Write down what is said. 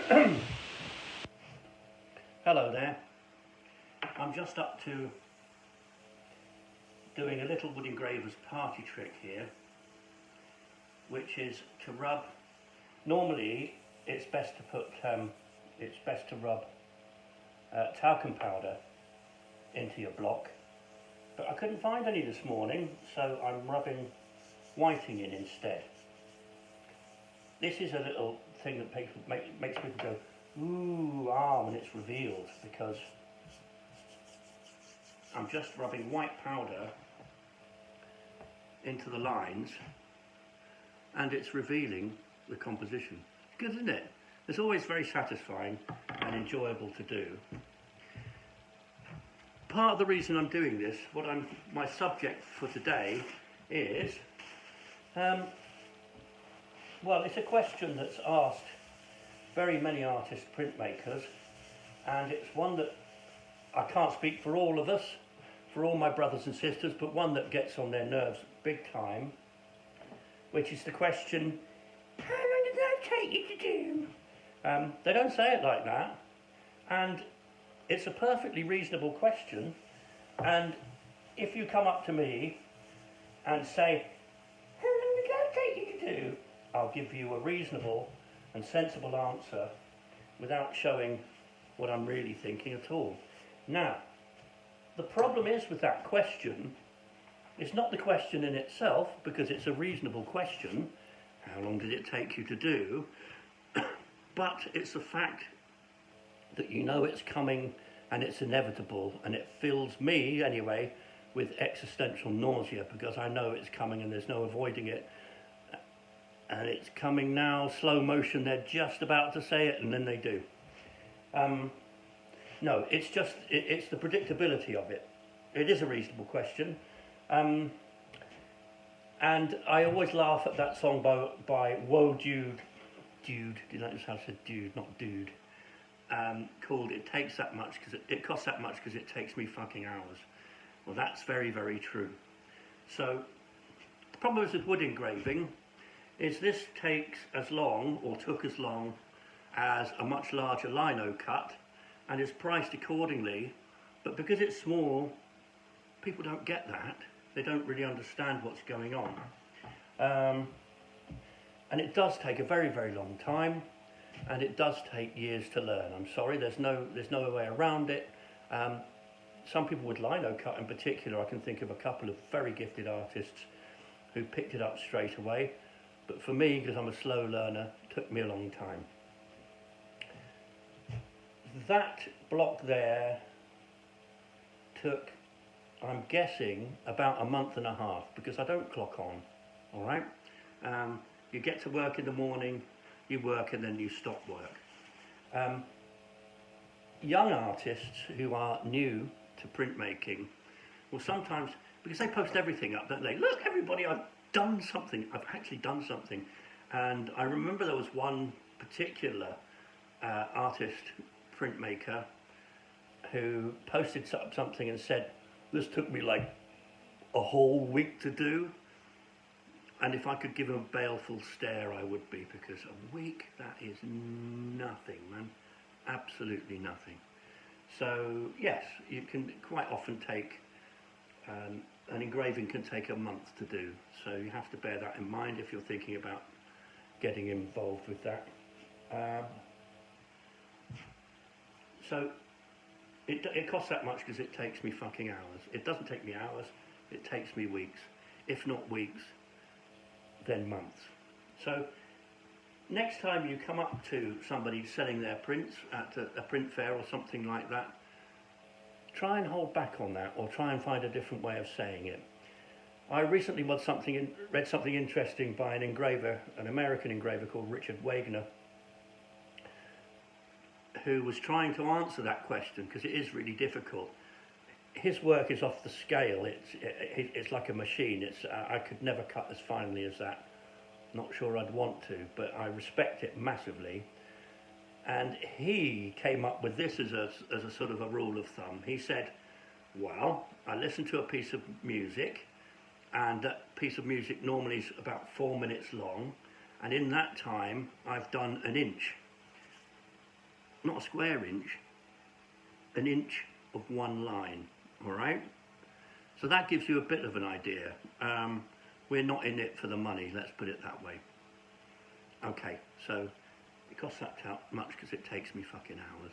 Hello there. I'm just up to doing a little wood engraver's party trick here, which is to rub. Normally, it's best to rub talcum powder into your block, but I couldn't find any this morning, so I'm rubbing whiting in instead. This is a little thing that makes people go, ooh, ah, when it's revealed, because I'm just rubbing white powder into the lines and it's revealing the composition. Good, isn't it? It's always very satisfying and enjoyable to do. Part of the reason I'm doing this, my subject for today is, well, it's a question that's asked very many artist printmakers, and it's one that I can't speak for all of us, for all my brothers and sisters, but one that gets on their nerves big time, which is the question, how long did that take you to do? They don't say it like that, and it's a perfectly reasonable question, and if you come up to me and say, how long did that take you to do? I'll give you a reasonable and sensible answer without showing what I'm really thinking at all. Now, the problem is with that question, it's not the question in itself, because it's a reasonable question, how long did it take you to do, but it's the fact that you know it's coming and it's inevitable, and it fills me, anyway, with existential nausea, because I know it's coming and there's no avoiding it. And it's coming now, slow motion, they're just about to say it, and then they do. No, it's just, it's the predictability of it. It is a reasonable question. And I always laugh at that song by Whoa Dude, did you notice how I said dude, not dude? Called It Takes That Much, because it costs that much because it takes me fucking hours. Well, that's very, very true. So, the problem is with wood engraving, is this takes as long, or took as long, as a much larger lino cut, and is priced accordingly, but because it's small, people don't get that. They don't really understand what's going on. And it does take a very, very long time, and it does take years to learn. I'm sorry, there's no way around it. Some people with lino cut in particular, I can think of a couple of very gifted artists who picked it up straight away. But for me, because I'm a slow learner, it took me a long time. That block there took, I'm guessing, about a month and a half, because I don't clock on, all right? You get to work in the morning, you work, and then you stop work. Young artists who are new to printmaking will sometimes, because they post everything up, don't they? Look, everybody, I've done something, I've actually done something. And I remember there was one particular artist printmaker who posted something and said, this took me like a whole week to do, and if I could give him a baleful stare I would be, because a week, that is nothing, man, absolutely nothing. So yes, you can quite often take an engraving can take a month to do, so you have to bear that in mind if you're thinking about getting involved with that. So it costs that much because it takes me fucking hours. It doesn't take me hours, it takes me weeks. If not weeks, then months. So next time you come up to somebody selling their prints at a print fair or something like that, try and hold back on that, or try and find a different way of saying it. I recently read something interesting by an engraver, an American engraver called Richard Wagner, who was trying to answer that question, because it is really difficult. His work is off the scale. It's like a machine. I could never cut as finely as that. Not sure I'd want to, but I respect it massively. And he came up with this as a sort of a rule of thumb. He said, well, I listen to a piece of music, and that piece of music normally is about 4 minutes long, and in that time I've done an inch. not a square inch, an inch of one line, all right? So that gives you a bit of an idea. We're not in it for the money, let's put it that way. Okay, so it costs that much because it takes me fucking hours.